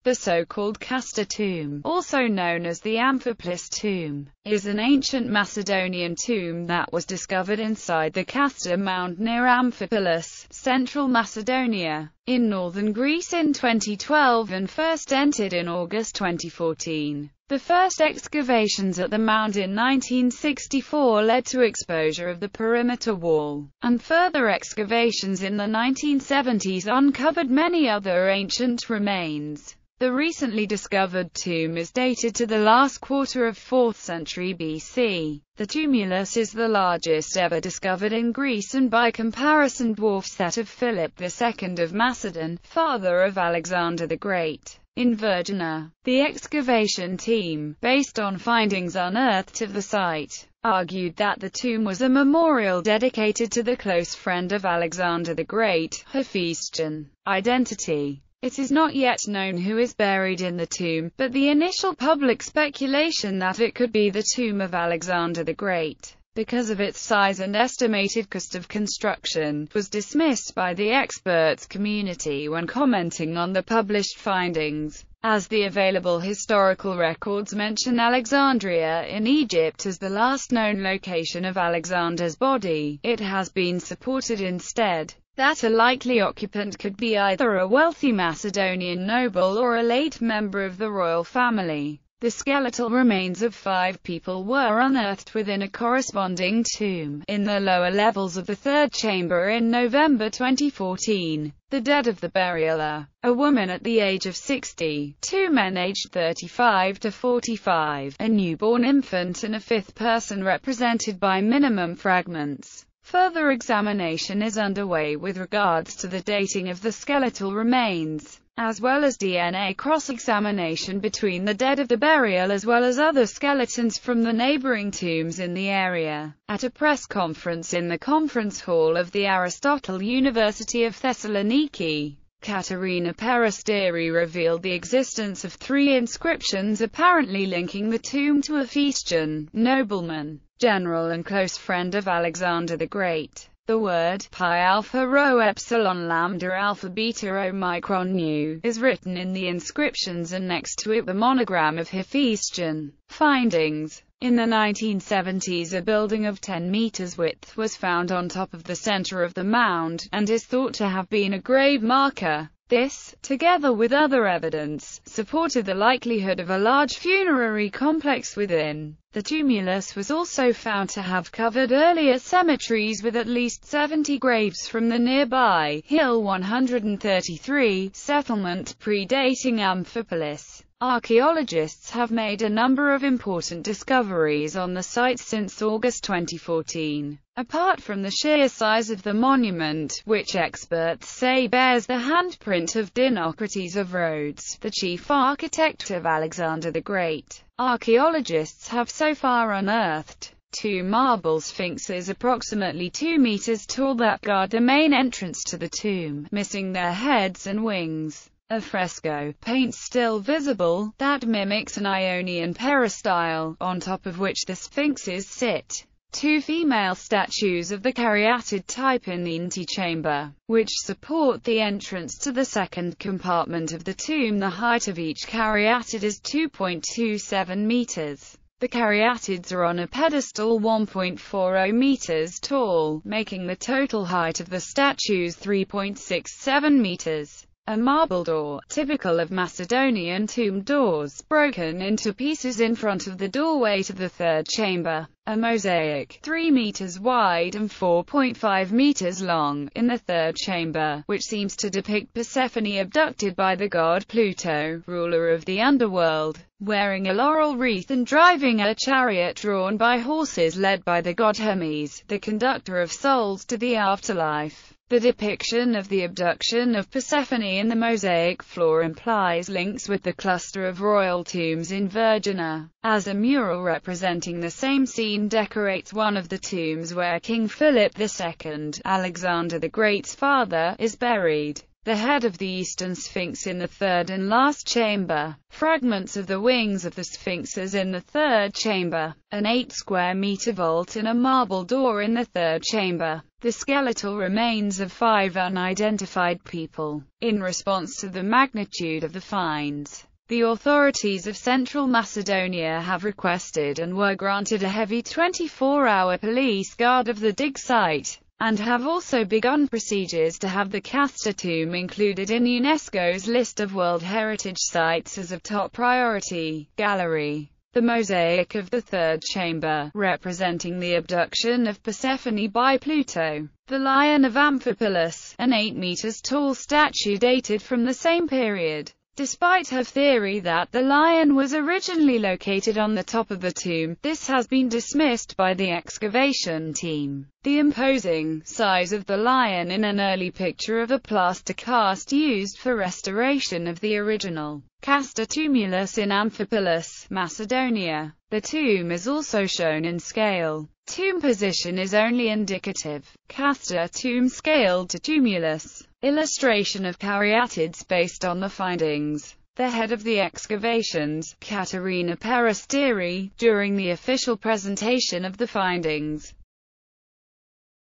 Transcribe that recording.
The so-called Kasta Tomb, also known as the Amphipolis tomb, is an ancient Macedonian tomb that was discovered inside the Kasta Mound near Amphipolis, central Macedonia, in northern Greece in 2012 and first entered in August 2014. The first excavations at the mound in 1964 led to exposure of the perimeter wall, and further excavations in the 1970s uncovered many other ancient remains. The recently discovered tomb is dated to the last quarter of 4th century BC. The tumulus is the largest ever discovered in Greece and by comparison dwarfs that of Philip II of Macedon, father of Alexander the Great, in Vergina. The excavation team, based on findings unearthed at the site, argued that the tomb was a memorial dedicated to the close friend of Alexander the Great, Hephaestion. Identity. It is not yet known who is buried in the tomb, but the initial public speculation that it could be the tomb of Alexander the Great, because of its size and estimated cost of construction, was dismissed by the experts community when commenting on the published findings, as the available historical records mention Alexandria in Egypt as the last known location of Alexander's body. It has been supported instead that a likely occupant could be either a wealthy Macedonian noble or a late member of the royal family. The skeletal remains of 5 people were unearthed within a corresponding tomb in the lower levels of the third chamber in November 2014. The dead of the burial are a woman at the age of 60, 2 men aged 35 to 45, a newborn infant and a 5th person represented by minimum fragments. Further examination is underway with regards to the dating of the skeletal remains, as well as DNA cross-examination between the dead of the burial as well as other skeletons from the neighboring tombs in the area. At a press conference in the conference hall of the Aristotle University of Thessaloniki, Katerina Peristeri revealed the existence of 3 inscriptions apparently linking the tomb to a Hephaestion, nobleman, general and close friend of Alexander the Great. The word pi alpha rho epsilon lambda alpha beta omicron nu is written in the inscriptions and next to it the monogram of Hephaestion. Findings. In the 1970s a building of 10 meters width was found on top of the center of the mound, and is thought to have been a grave marker. This, together with other evidence, supported the likelihood of a large funerary complex within. The tumulus was also found to have covered earlier cemeteries with at least 70 graves from the nearby Hill 133 settlement predating Amphipolis. Archaeologists have made a number of important discoveries on the site since August 2014. Apart from the sheer size of the monument, which experts say bears the handprint of Dinocrates of Rhodes, the chief architect of Alexander the Great, archaeologists have so far unearthed 2 marble sphinxes approximately 2 meters tall that guard the main entrance to the tomb, missing their heads and wings. A fresco, paint still visible, that mimics an Ionian peristyle, on top of which the sphinxes sit. 2 female statues of the caryatid type in the antechamber, which support the entrance to the second compartment of the tomb. The height of each caryatid is 2.27 meters. The caryatids are on a pedestal 1.40 meters tall, making the total height of the statues 3.67 meters. A marble door, typical of Macedonian tomb doors, broken into pieces in front of the doorway to the third chamber. A mosaic, 3 meters wide and 4.5 meters long, in the third chamber, which seems to depict Persephone abducted by the god Pluto, ruler of the underworld, wearing a laurel wreath and driving a chariot drawn by horses led by the god Hermes, the conductor of souls to the afterlife. The depiction of the abduction of Persephone in the mosaic floor implies links with the cluster of royal tombs in Vergina, as a mural representing the same scene decorates one of the tombs where King Philip II, Alexander the Great's father, is buried. The head of the Eastern Sphinx in the third and last chamber, fragments of the wings of the sphinxes in the third chamber, an 8-square-meter vault and a marble door in the third chamber, the skeletal remains of 5 unidentified people. In response to the magnitude of the finds, the authorities of Central Macedonia have requested and were granted a heavy 24-hour police guard of the dig site, and have also begun procedures to have the Kasta Tomb included in UNESCO's list of World Heritage Sites as of top priority. Gallery. The mosaic of the third chamber, representing the abduction of Persephone by Pluto. The Lion of Amphipolis, an 8 meters tall statue dated from the same period. Despite her theory that the lion was originally located on the top of the tomb, this has been dismissed by the excavation team. The imposing size of the lion in an early picture of a plaster cast used for restoration of the original Kasta tumulus in Amphipolis, Macedonia. The tomb is also shown in scale. Tomb position is only indicative. Kasta tomb scaled to tumulus. Illustration of caryatids based on the findings. The head of the excavations, Katerina Peristeri, during the official presentation of the findings,